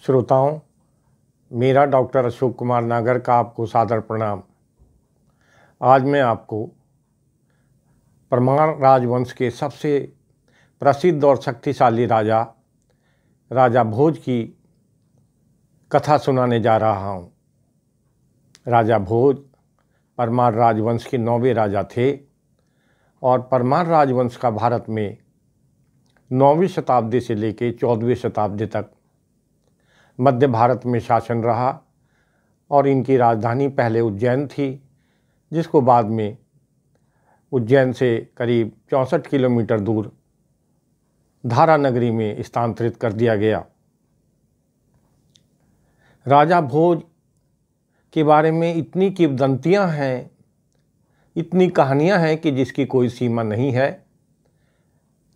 श्रोताओं, मेरा डॉक्टर अशोक कुमार नागर का आपको सादर प्रणाम। आज मैं आपको परमार राजवंश के सबसे प्रसिद्ध और शक्तिशाली राजा भोज की कथा सुनाने जा रहा हूँ। राजा भोज परमार राजवंश के 9वें राजा थे और परमार राजवंश का भारत में 9वीं शताब्दी से लेकर 14वीं शताब्दी तक मध्य भारत में शासन रहा और इनकी राजधानी पहले उज्जैन थी, जिसको बाद में उज्जैन से करीब 64 किलोमीटर दूर धारा नगरी में स्थानांतरित कर दिया गया। राजा भोज के बारे में इतनी किंवदंतियाँ हैं, इतनी कहानियाँ हैं कि जिसकी कोई सीमा नहीं है।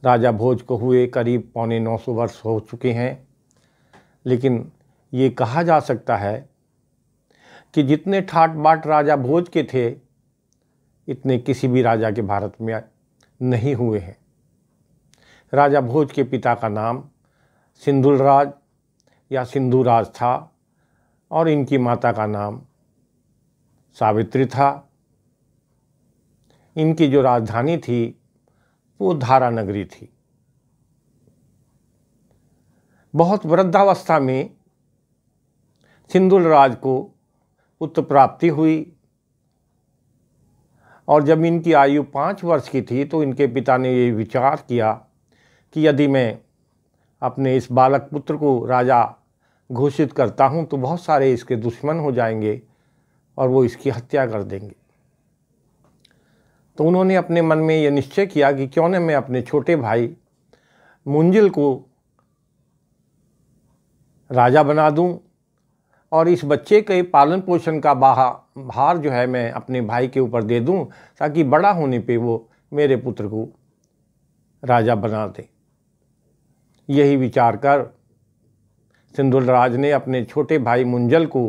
राजा भोज को हुए करीब 950 वर्ष हो चुके हैं, लेकिन ये कहा जा सकता है कि जितने ठाट बाट राजा भोज के थे, इतने किसी भी राजा के भारत में नहीं हुए हैं। राजा भोज के पिता का नाम सिंधुलराज या सिंधुराज था और इनकी माता का नाम सावित्री था। इनकी जो राजधानी थी वो धारा नगरी थी। बहुत वृद्धावस्था में सिंधुलराज को पुत्र प्राप्ति हुई और जब इनकी आयु 5 वर्ष की थी तो इनके पिता ने ये विचार किया कि यदि मैं अपने इस बालक पुत्र को राजा घोषित करता हूँ तो बहुत सारे इसके दुश्मन हो जाएंगे और वो इसकी हत्या कर देंगे। तो उन्होंने अपने मन में ये निश्चय किया कि क्यों न मैं अपने छोटे भाई मुंजिल को राजा बना दूं और इस बच्चे के पालन पोषण का भार जो है मैं अपने भाई के ऊपर दे दूं, ताकि बड़ा होने पे वो मेरे पुत्र को राजा बना दे। यही विचार कर सिंधुलराज ने अपने छोटे भाई मुंजल को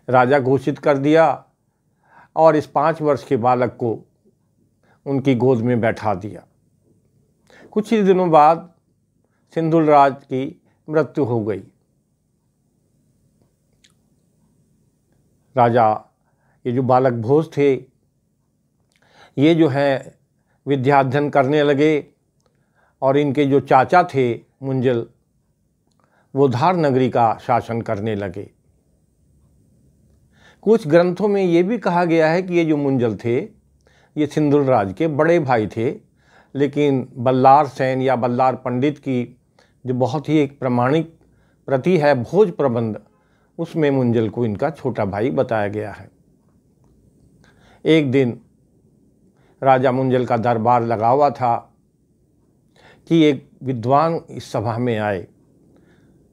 राजा घोषित कर दिया और इस 5 वर्ष के बालक को उनकी गोद में बैठा दिया। कुछ ही दिनों बाद सिंधुलराज की मृत्यु हो गई। राजा ये जो बालक भोज थे, ये जो है विद्या अध्ययन करने लगे और इनके जो चाचा थे मुंजल, वो धार नगरी का शासन करने लगे। कुछ ग्रंथों में ये भी कहा गया है कि ये जो मुंजल थे ये सिंधुलराज के बड़े भाई थे, लेकिन बल्लार सेन या बल्लार पंडित की जो बहुत ही एक प्रामाणिक प्रति है भोज प्रबंध, उसमें मुंजल को इनका छोटा भाई बताया गया है। एक दिन राजा मुंजल का दरबार लगा हुआ था कि एक विद्वान इस सभा में आए।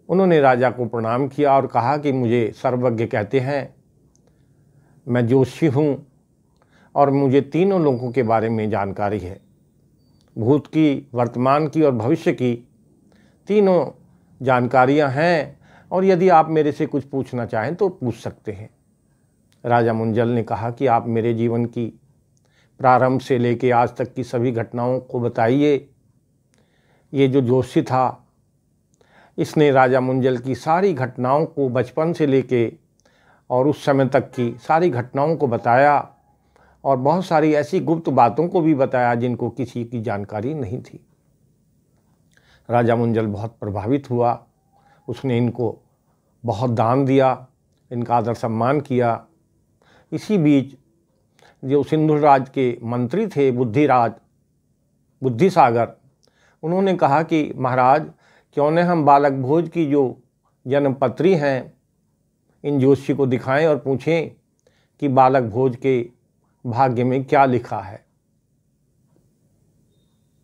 उन्होंने राजा को प्रणाम किया और कहा कि मुझे सर्वज्ञ कहते हैं, मैं जोशी हूँ और मुझे तीनों लोगों के बारे में जानकारी है, भूत की, वर्तमान की और भविष्य की, तीनों जानकारियाँ हैं और यदि आप मेरे से कुछ पूछना चाहें तो पूछ सकते हैं। राजा मुंजल ने कहा कि आप मेरे जीवन की प्रारंभ से लेकर आज तक की सभी घटनाओं को बताइए। ये जो जोशी था, इसने राजा मुंजल की सारी घटनाओं को बचपन से लेके और उस समय तक की सारी घटनाओं को बताया और बहुत सारी ऐसी गुप्त बातों को भी बताया जिनको किसी की जानकारी नहीं थी। राजा मुंजल बहुत प्रभावित हुआ। उसने इनको बहुत दान दिया, इनका आदर सम्मान किया। इसी बीच जो सिंधुराज के मंत्री थे बुद्धिसागर, उन्होंने कहा कि महाराज, क्यों न हम बालक भोज की जो जन्मपत्री हैं इन जोशी को दिखाएं और पूछें कि बालक भोज के भाग्य में क्या लिखा है।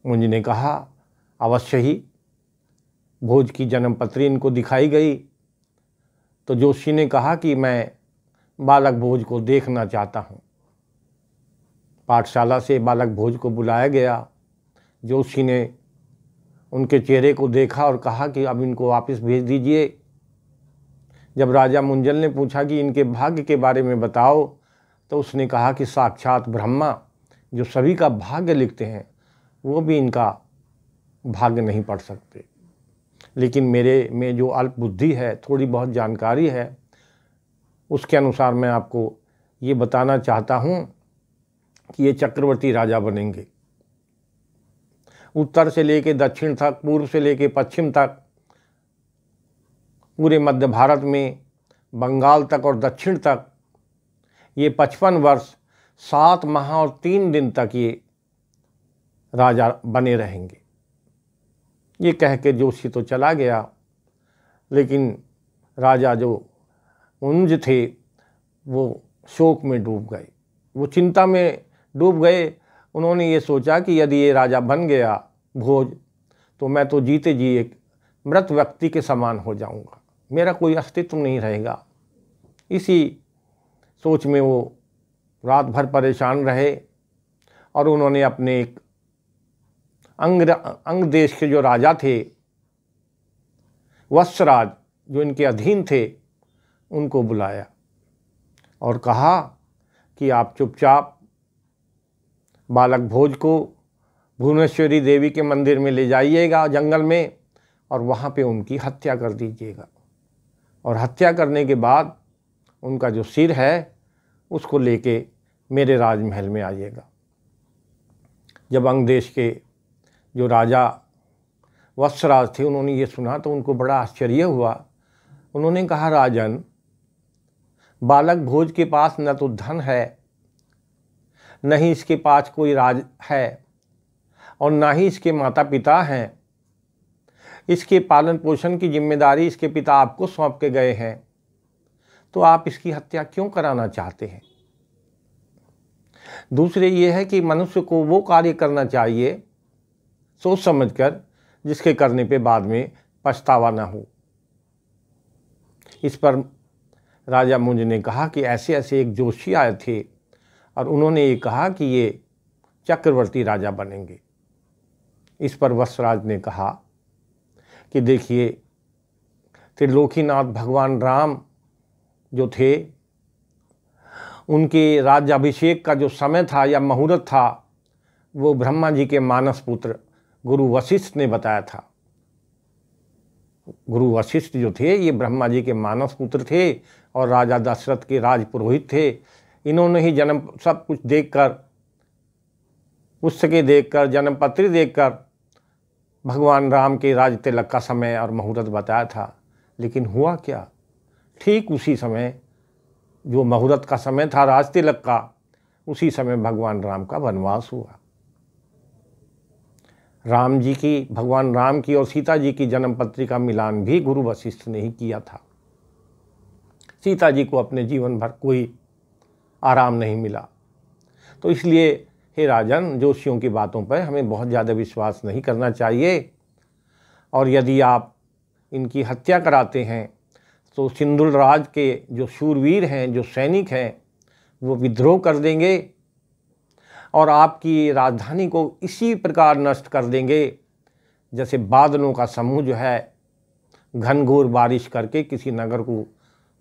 मुंज ने कहा अवश्य ही। भोज की जन्मपत्री इनको दिखाई गई तो जोशी ने कहा कि मैं बालक भोज को देखना चाहता हूँ। पाठशाला से बालक भोज को बुलाया गया। जोशी ने उनके चेहरे को देखा और कहा कि अब इनको वापस भेज दीजिए। जब राजा मुंजल ने पूछा कि इनके भाग्य के बारे में बताओ, तो उसने कहा कि साक्षात ब्रह्मा जो सभी का भाग्य लिखते हैं वो भी इनका भाग्य नहीं पढ़ सकते। लेकिन मेरे में जो अल्प बुद्धि है, थोड़ी बहुत जानकारी है, उसके अनुसार मैं आपको ये बताना चाहता हूँ कि ये चक्रवर्ती राजा बनेंगे। उत्तर से लेके दक्षिण तक, पूर्व से लेके पश्चिम तक, पूरे मध्य भारत में, बंगाल तक और दक्षिण तक ये 55 वर्ष 7 माह और 3 दिन तक ये राजा बने रहेंगे। ये कह के जोशी तो चला गया, लेकिन राजा जो उंज थे वो शोक में डूब गए, वो चिंता में डूब गए। उन्होंने ये सोचा कि यदि ये राजा बन गया भोज, तो मैं तो जीते जी एक मृत व्यक्ति के समान हो जाऊंगा, मेरा कोई अस्तित्व नहीं रहेगा। इसी सोच में वो रात भर परेशान रहे और उन्होंने अपने एक अंग देश के जो राजा थे, वत्सराज, जो इनके अधीन थे, उनको बुलाया और कहा कि आप चुपचाप बालक भोज को भुवनेश्वरी देवी के मंदिर में ले जाइएगा जंगल में, और वहाँ पे उनकी हत्या कर दीजिएगा, और हत्या करने के बाद उनका जो सिर है उसको लेके मेरे राजमहल में आइएगा। जब अंग देश के जो राजा वत्सराज थे उन्होंने ये सुना तो उनको बड़ा आश्चर्य हुआ। उन्होंने कहा, राजन, बालक भोज के पास न तो धन है, न ही इसके पास कोई राज है, और न ही इसके माता पिता हैं। इसके पालन पोषण की जिम्मेदारी इसके पिता आपको सौंप के गए हैं, तो आप इसकी हत्या क्यों कराना चाहते हैं? दूसरे ये है कि मनुष्य को वो कार्य करना चाहिए सोच समझकर जिसके करने पे बाद में पछतावा ना हो। इस पर राजा मुंज ने कहा कि ऐसे ऐसे एक जोशी आए थे और उन्होंने ये कहा कि ये चक्रवर्ती राजा बनेंगे। इस पर वत्सराज ने कहा कि देखिए, त्रिलोकीनाथ भगवान राम जो थे, उनके राज्याभिषेक का जो समय था या मुहूर्त था, वो ब्रह्मा जी के मानस पुत्र गुरु वशिष्ठ ने बताया था। गुरु वशिष्ठ जो थे ये ब्रह्मा जी के मानस पुत्र थे और राजा दशरथ के राजपुरोहित थे। इन्होंने ही जन्म सब कुछ देखकर, पुस्तकें देखकर, जन्मपत्री देखकर भगवान राम के राज तिलक का समय और मुहूर्त बताया था। लेकिन हुआ क्या? ठीक उसी समय, जो मुहूर्त का समय था राज तिलक का, उसी समय भगवान राम का वनवास हुआ। राम जी की, भगवान राम की और सीता जी की जन्मपत्री का मिलान भी गुरु वशिष्ठ ने ही किया था। सीता जी को अपने जीवन भर कोई आराम नहीं मिला। तो इसलिए हे राजन, जोशियों की बातों पर हमें बहुत ज़्यादा विश्वास नहीं करना चाहिए, और यदि आप इनकी हत्या कराते हैं तो सिंधुल राज के जो शूरवीर हैं, जो सैनिक हैं, वो विद्रोह कर देंगे और आपकी राजधानी को इसी प्रकार नष्ट कर देंगे जैसे बादलों का समूह जो है घनघोर बारिश करके किसी नगर को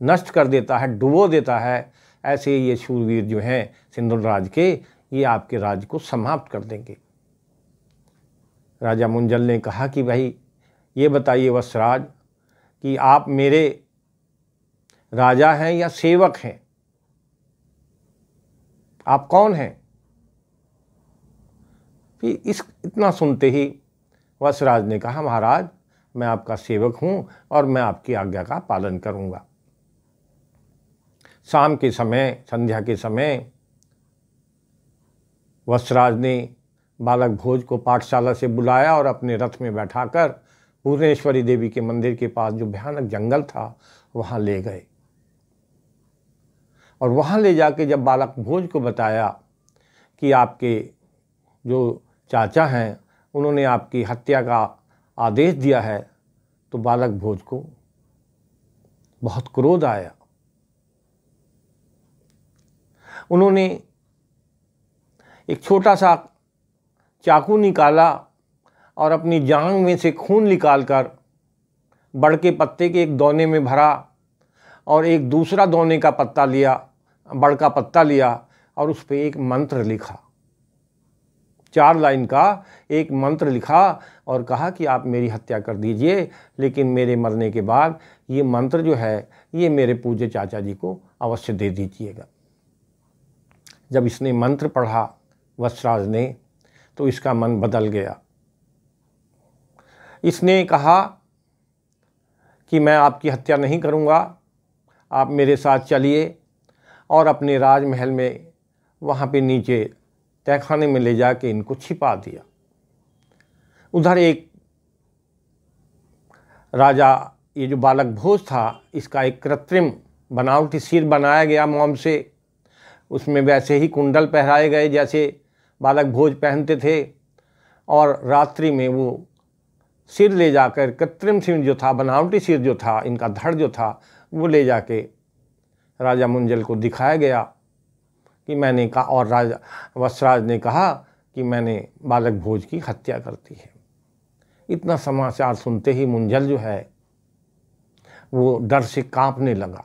नष्ट कर देता है, डुबो देता है। ऐसे ये शूरवीर जो हैं सिंधुल राज के, ये आपके राज्य को समाप्त कर देंगे। राजा मुंजल ने कहा कि भाई ये बताइए वत्सराज कि आप मेरे राजा हैं या सेवक हैं? आप कौन हैं? फिर इतना सुनते ही वत्सराज ने कहा, महाराज, मैं आपका सेवक हूं और मैं आपकी आज्ञा का पालन करूंगा। शाम के समय, संध्या के समय वत्सराज ने बालक भोज को पाठशाला से बुलाया और अपने रथ में बैठाकर भुवनेश्वरी देवी के मंदिर के पास जो भयानक जंगल था वहाँ ले गए। और वहाँ ले जाके जब बालक भोज को बताया कि आपके जो चाचा हैं उन्होंने आपकी हत्या का आदेश दिया है, तो बालक भोज को बहुत क्रोध आया। उन्होंने एक छोटा सा चाकू निकाला और अपनी जांघ में से खून निकालकर बड़ के पत्ते के एक दोने में भरा और एक दूसरा दोने का पत्ता लिया, बड़ का पत्ता लिया और उस पर एक मंत्र लिखा। 4 लाइन का एक मंत्र लिखा और कहा कि आप मेरी हत्या कर दीजिए, लेकिन मेरे मरने के बाद ये मंत्र जो है ये मेरे पूज्य चाचा जी को अवश्य दे दीजिएगा। जब इसने मंत्र पढ़ा वत्सराज ने, तो इसका मन बदल गया। इसने कहा कि मैं आपकी हत्या नहीं करूँगा, आप मेरे साथ चलिए, और अपने राजमहल में वहाँ पे नीचे तहखाने में ले जाके इनको छिपा दिया। उधर एक राजा, ये जो बालक भोज था, इसका एक कृत्रिम बनावटी सिर बनाया गया मोम से, उसमें वैसे ही कुंडल पहराए गए जैसे बालक भोज पहनते थे, और रात्रि में वो सिर ले जाकर, कृत्रिम सिर जो था, बनावटी सिर जो था, इनका धड़ जो था, वो ले जाके राजा मुंजल को दिखाया गया कि मैंने कहा, और राजा वत्सराज ने कहा कि मैंने बालक भोज की हत्या कर दी है। इतना समाचार सुनते ही मुंजल जो है वो डर से कांपने लगा।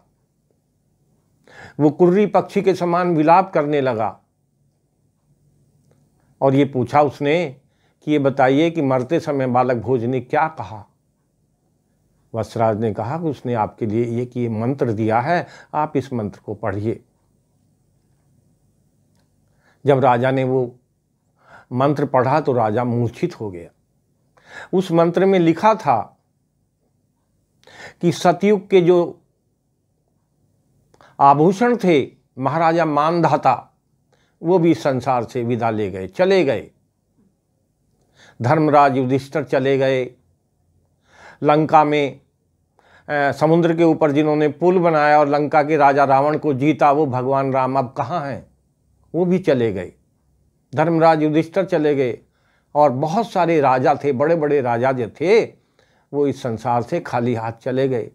वो कुर्री पक्षी के समान विलाप करने लगा और ये पूछा उसने कि ये बताइए कि मरते समय बालक भोज ने क्या कहा। वत्सराज ने कहा कि उसने आपके लिए ये मंत्र दिया है, आप इस मंत्र को पढ़िए। जब राजा ने वो मंत्र पढ़ा तो राजा मूर्छित हो गया। उस मंत्र में लिखा था कि सतयुग के जो आभूषण थे महाराजा मानधाता, वो भी संसार से विदा ले गए, चले गए। धर्मराज युधिष्ठिर चले गए। लंका में समुद्र के ऊपर जिन्होंने पुल बनाया और लंका के राजा रावण को जीता, वो भगवान राम अब कहाँ हैं? वो भी चले गए। धर्मराज युधिष्ठिर चले गए और बहुत सारे राजा थे, बड़े बड़े राजा जो थे, वो इस संसार से खाली हाथ चले गए।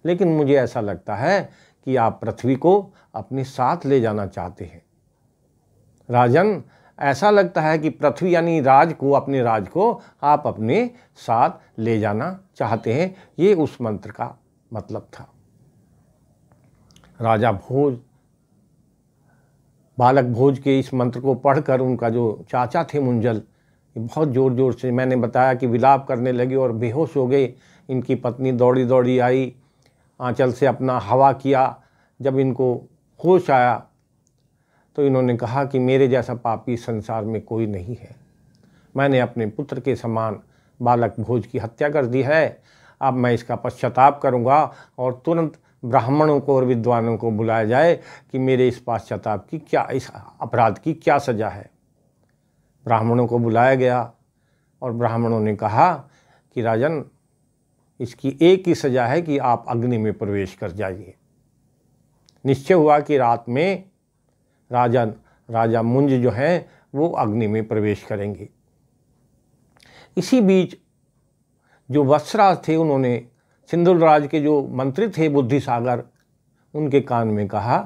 लेकिन मुझे ऐसा लगता है कि आप पृथ्वी को अपने साथ ले जाना चाहते हैं। राजन, ऐसा लगता है कि पृथ्वी यानी राज को, अपने राज को आप अपने साथ ले जाना चाहते हैं। ये उस मंत्र का मतलब था। राजा भोज, बालक भोज के इस मंत्र को पढ़कर उनका जो चाचा थे मुंजल, बहुत ज़ोर ज़ोर से, मैंने बताया कि विलाप करने लगे और बेहोश हो गए। इनकी पत्नी दौड़ी दौड़ी आई, आंचल से अपना हवा किया। जब इनको होश आया तो इन्होंने कहा कि मेरे जैसा पापी संसार में कोई नहीं है। मैंने अपने पुत्र के समान बालक भोज की हत्या कर दी है। अब मैं इसका पश्चाताप करूंगा और तुरंत ब्राह्मणों को और विद्वानों को बुलाया जाए कि मेरे इस पश्चाताप की क्या, इस अपराध की क्या सज़ा है। ब्राह्मणों को बुलाया गया और ब्राह्मणों ने कहा कि राजन, इसकी एक ही सज़ा है कि आप अग्नि में प्रवेश कर जाइए। निश्चय हुआ कि रात में राजा मुंज जो हैं वो अग्नि में प्रवेश करेंगे। इसी बीच जो वत्सराज थे, उन्होंने सिंधुल राज के जो मंत्री थे बुद्धिसागर, उनके कान में कहा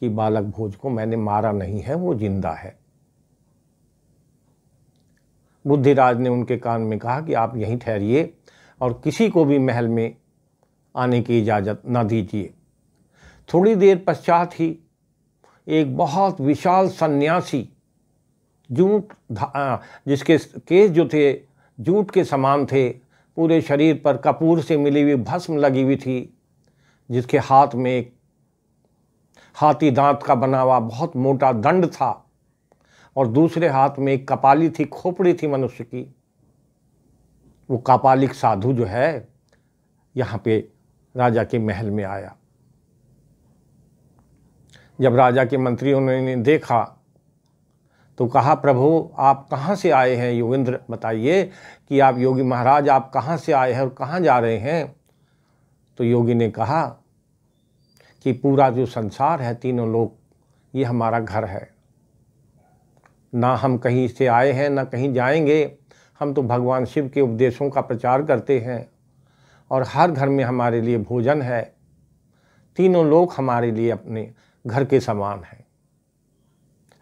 कि बालक भोज को मैंने मारा नहीं है, वो जिंदा है। बुद्धिराज ने उनके कान में कहा कि आप यहीं ठहरिए और किसी को भी महल में आने की इजाज़त न दीजिए। थोड़ी देर पश्चात ही एक बहुत विशाल सन्यासी, जिसके केस जो थे जूट के समान थे, पूरे शरीर पर कपूर से मिली हुई भस्म लगी हुई थी, जिसके हाथ में एक हाथी दांत का बना हुआ बहुत मोटा दंड था और दूसरे हाथ में एक कपाली थी, खोपड़ी थी मनुष्य की। वो कापालिक साधु जो है यहाँ पे राजा के महल में आया। जब राजा के मंत्रियों ने देखा तो कहा, प्रभु आप कहाँ से आए हैं? योगेंद्र, बताइए कि आप, योगी महाराज आप कहाँ से आए हैं और कहाँ जा रहे हैं? तो योगी ने कहा कि पूरा जो संसार है, तीनों लोक, ये हमारा घर है। ना हम कहीं से आए हैं ना कहीं जाएंगे। हम तो भगवान शिव के उपदेशों का प्रचार करते हैं और हर घर में हमारे लिए भोजन है। तीनों लोग हमारे लिए अपने घर के समान हैं।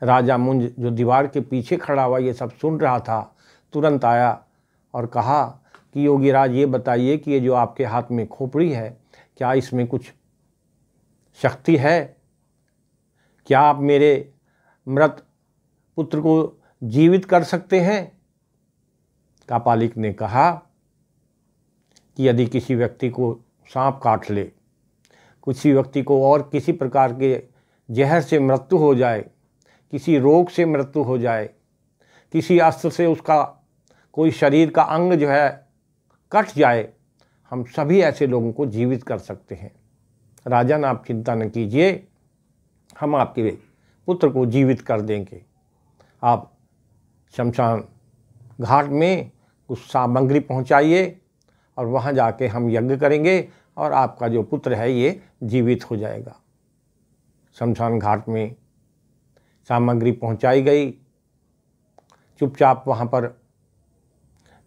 राजा मुंज जो दीवार के पीछे खड़ा हुआ ये सब सुन रहा था, तुरंत आया और कहा कि योगीराज, ये बताइए कि ये जो आपके हाथ में खोपड़ी है, क्या इसमें कुछ शक्ति है? क्या आप मेरे मृत पुत्र को जीवित कर सकते हैं? कापालिक ने कहा कि यदि किसी व्यक्ति को सांप काट ले, किसी व्यक्ति को और किसी प्रकार के जहर से मृत्यु हो जाए, किसी रोग से मृत्यु हो जाए, किसी अस्त्र से उसका कोई शरीर का अंग जो है कट जाए, हम सभी ऐसे लोगों को जीवित कर सकते हैं। राजन, आप चिंता न कीजिए, हम आपके पुत्र को जीवित कर देंगे। आप शमशान घाट में कुछ सामग्री पहुंचाइए और वहां जाके हम यज्ञ करेंगे और आपका जो पुत्र है ये जीवित हो जाएगा। शमशान घाट में सामग्री पहुंचाई गई। चुपचाप वहाँ पर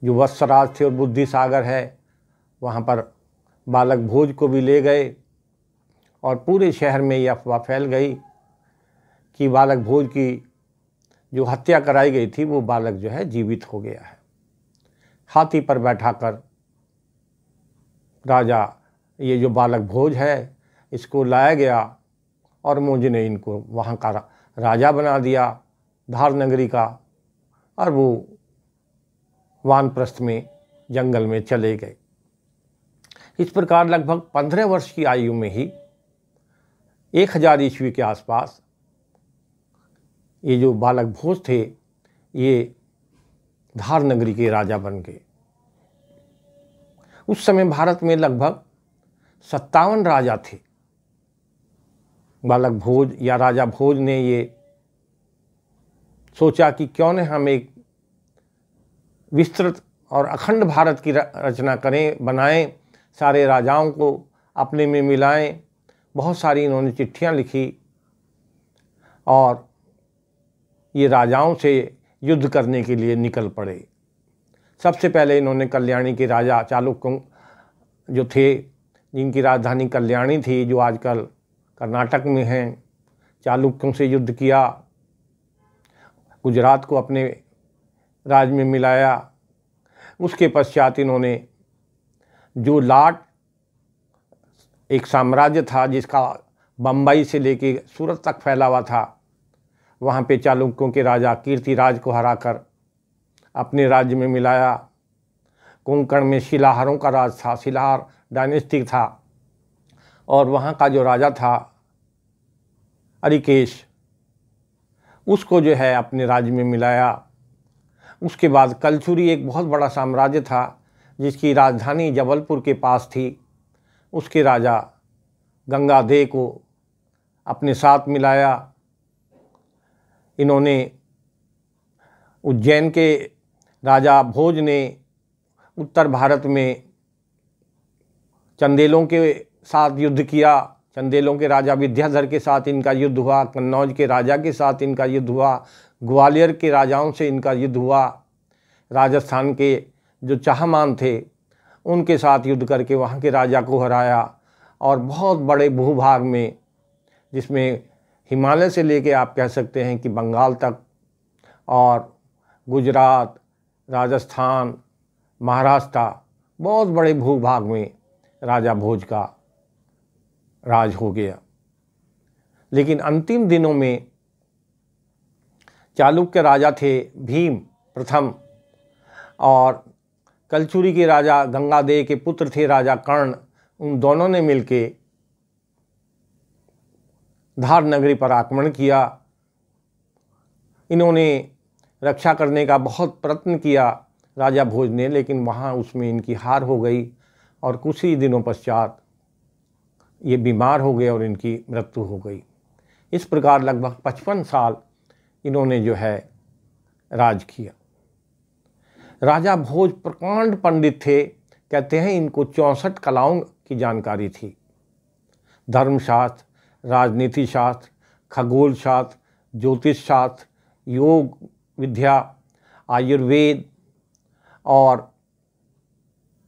जो वत्सराज थे और बुद्धि सागर है, वहाँ पर बालक भोज को भी ले गए और पूरे शहर में यह अफवाह फैल गई कि बालक भोज की जो हत्या कराई गई थी वो बालक जो है जीवित हो गया है। हाथी पर बैठाकर राजा, ये जो बालक भोज है, इसको लाया गया और मुझ ने इनको वहाँ का राजा बना दिया, धार नगरी का, और वो वानप्रस्थ में जंगल में चले गए। इस प्रकार लगभग 15 वर्ष की आयु में ही 1000 ईस्वी के आसपास ये जो बालक भोज थे ये धार नगरी के राजा बन गए। उस समय भारत में लगभग 57 राजा थे। बालक भोज या राजा भोज ने ये सोचा कि क्यों न हम एक विस्तृत और अखंड भारत की रचना करें, बनाएं, सारे राजाओं को अपने में मिलाएं। बहुत सारी इन्होंने चिट्ठियां लिखी और ये राजाओं से युद्ध करने के लिए निकल पड़े। सबसे पहले इन्होंने कल्याणी के राजा चालुक्यों जो थे, जिनकी राजधानी कल्याणी थी, जो आजकल कर्नाटक में हैं, चालुक्यों से युद्ध किया। गुजरात को अपने राज में मिलाया। उसके पश्चात इन्होंने जो लाट एक साम्राज्य था जिसका बम्बई से लेके सूरत तक फैला हुआ था, वहाँ पे चालुक्यों के राजा कीर्तिराज को हराकर अपने राज्य में मिलाया। कोंकण में शिलाहारों का राज था, शिलाहार डायनेस्टी था, और वहाँ का जो राजा था अरिकेश, उसको जो है अपने राज्य में मिलाया। उसके बाद कलचुरी एक बहुत बड़ा साम्राज्य था जिसकी राजधानी जबलपुर के पास थी, उसके राजा गंगादेव को अपने साथ मिलाया। इन्होंने उज्जैन के राजा भोज ने उत्तर भारत में चंदेलों के साथ युद्ध किया। चंदेलों के राजा विद्याधर के साथ इनका युद्ध हुआ, कन्नौज के राजा के साथ इनका युद्ध हुआ, ग्वालियर के राजाओं से इनका युद्ध हुआ, राजस्थान के जो चाहमान थे उनके साथ युद्ध करके वहाँ के राजा को हराया। और बहुत बड़े भूभाग में, जिसमें हिमालय से लेके आप कह सकते हैं कि बंगाल तक, और गुजरात, राजस्थान, महाराष्ट्र, बहुत बड़े भूभाग में राजा भोज का राज हो गया। लेकिन अंतिम दिनों में चालुक्य राजा थे भीम प्रथम, और कलचुरी के राजा गंगादेव के पुत्र थे राजा कर्ण। उन दोनों ने मिलके धार नगरी पर आक्रमण किया। इन्होंने रक्षा करने का बहुत प्रयत्न किया राजा भोज ने, लेकिन वहाँ उसमें इनकी हार हो गई और कुछ ही दिनों पश्चात ये बीमार हो गए और इनकी मृत्यु हो गई। इस प्रकार लगभग 55 साल इन्होंने जो है राज किया। राजा भोज प्रकांड पंडित थे। कहते हैं इनको 64 कलाओं की जानकारी थी। धर्मशास्त्र, राजनीति शास्त्र, खगोल शास्त्र, ज्योतिष शास्त्र, योग विद्या, आयुर्वेद, और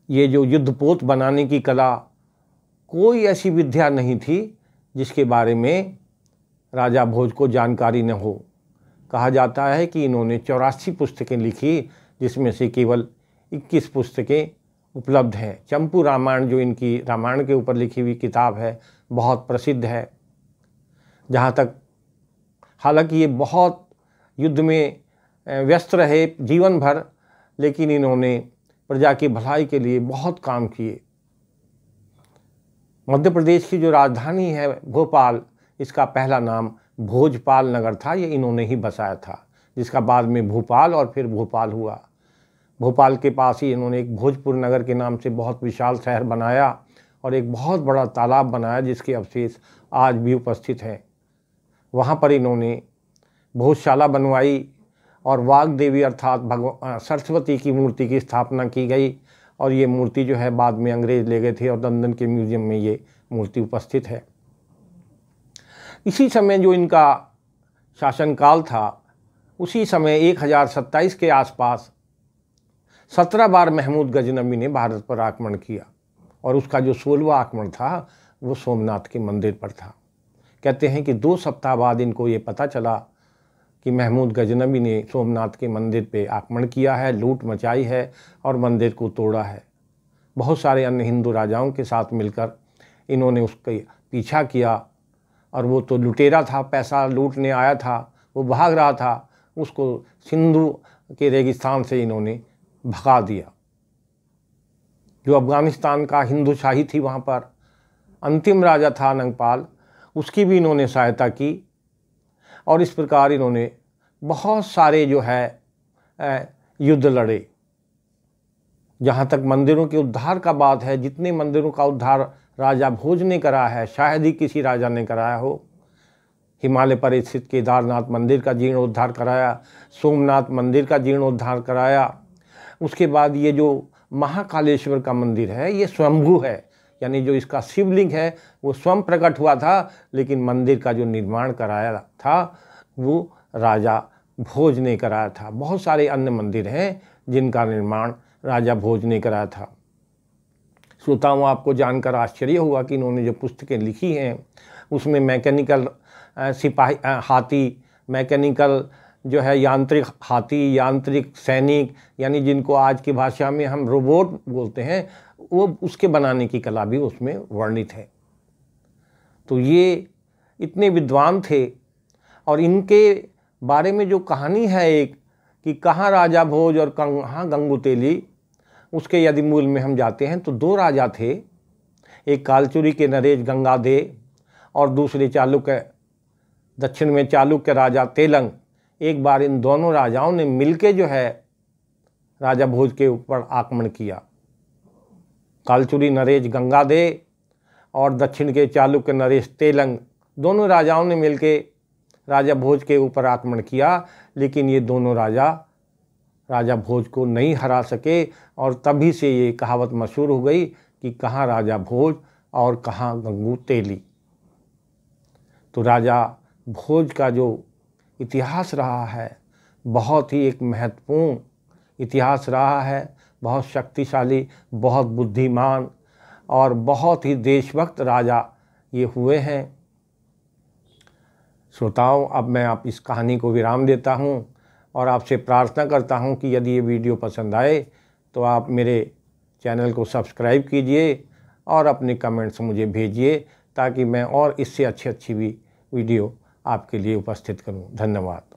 ये जो युद्धपोत बनाने की कला, कोई ऐसी विद्या नहीं थी जिसके बारे में राजा भोज को जानकारी न हो। कहा जाता है कि इन्होंने 84 पुस्तकें लिखी, जिसमें से केवल 21 पुस्तकें उपलब्ध हैं। चंपू रामायण, जो इनकी रामायण के ऊपर लिखी हुई किताब है, बहुत प्रसिद्ध है। जहाँ तक, हालांकि ये बहुत युद्ध में व्यस्त रहे जीवन भर, लेकिन इन्होंने प्रजा की भलाई के लिए बहुत काम किए। मध्य प्रदेश की जो राजधानी है भोपाल, इसका पहला नाम भोजपाल नगर था, ये इन्होंने ही बसाया था, जिसका बाद में भोपाल और फिर भोपाल हुआ। भोपाल के पास ही इन्होंने एक भोजपुर नगर के नाम से बहुत विशाल शहर बनाया और एक बहुत बड़ा तालाब बनाया, जिसके अवशेष आज भी उपस्थित हैं। वहाँ पर इन्होंने भोजशाला बनवाई और वाग देवी अर्थात भगवान सरस्वती की मूर्ति की स्थापना की गई, और ये मूर्ति जो है बाद में अंग्रेज ले गए थे और लंदन के म्यूजियम में ये मूर्ति उपस्थित है। इसी समय जो इनका शासनकाल था, उसी समय 1027 के आसपास 17 बार महमूद गजनवी ने भारत पर आक्रमण किया, और उसका जो 16वां आक्रमण था वो सोमनाथ के मंदिर पर था। कहते हैं कि 2 सप्ताह बाद इनको ये पता चला कि महमूद गजनवी ने सोमनाथ के मंदिर पे आक्रमण किया है, लूट मचाई है और मंदिर को तोड़ा है। बहुत सारे अन्य हिंदू राजाओं के साथ मिलकर इन्होंने उसका पीछा किया, और वो तो लुटेरा था, पैसा लूटने आया था, वो भाग रहा था, उसको सिंधु के रेगिस्तान से इन्होंने भगा दिया। जो अफ़गानिस्तान का हिंदू शाही थी, वहाँ पर अंतिम राजा था नंगपाल, उसकी भी इन्होंने सहायता की, और इस प्रकार इन्होंने बहुत सारे जो है युद्ध लड़े। जहाँ तक मंदिरों के उद्धार का बात है, जितने मंदिरों का उद्धार राजा भोज ने करा है, शायद ही किसी राजा ने कराया हो। हिमालय पर स्थित केदारनाथ मंदिर का जीर्णोद्धार कराया, सोमनाथ मंदिर का जीर्णोद्धार कराया। उसके बाद ये जो महाकालेश्वर का मंदिर है, ये स्वयंभू है, यानी जो इसका शिवलिंग है वो स्वयं प्रकट हुआ था, लेकिन मंदिर का जो निर्माण कराया था वो राजा भोज ने कराया था। बहुत सारे अन्य मंदिर हैं जिनका निर्माण राजा भोज ने कराया था। श्रोताओं, आपको जानकर आश्चर्य हुआ कि इन्होंने जो पुस्तकें लिखी हैं उसमें मैकेनिकल सिपाही हाथी, मैकेनिकल जो है यांत्रिक हाथी, यांत्रिक सैनिक, यानी जिनको आज की भाषा में हम रोबोट बोलते हैं, वो उसके बनाने की कला भी उसमें वर्णित है। तो ये इतने विद्वान थे, और इनके बारे में जो कहानी है एक कि कहाँ राजा भोज और कहाँ गंगू तेली, उसके यदि मूल में हम जाते हैं तो 2 राजा थे, एक कालचुरी के नरेश गंगादेव और दूसरे चालुक्य, दक्षिण में चालुक्य राजा तेलंग। एक बार इन दोनों राजाओं ने मिलके जो है राजा भोज के ऊपर आक्रमण किया। कालचुरी नरेश गंगादेव और दक्षिण के चालुक्य नरेश तेलंग, दोनों राजाओं ने मिलके राजा भोज के ऊपर आक्रमण किया, लेकिन ये दोनों राजा भोज को नहीं हरा सके, और तभी से ये कहावत मशहूर हो गई कि कहाँ राजा भोज और कहाँ गंगू तेली। तो राजा भोज का जो इतिहास रहा है, बहुत ही एक महत्वपूर्ण इतिहास रहा है, बहुत शक्तिशाली, बहुत बुद्धिमान और बहुत ही देशभक्त राजा ये हुए हैं। श्रोताओं, अब मैं आप इस कहानी को विराम देता हूँ और आपसे प्रार्थना करता हूँ कि यदि ये वीडियो पसंद आए तो आप मेरे चैनल को सब्सक्राइब कीजिए और अपने कमेंट्स मुझे भेजिए, ताकि मैं और इससे अच्छी भी वीडियो आपके लिए उपस्थित करूँ। धन्यवाद।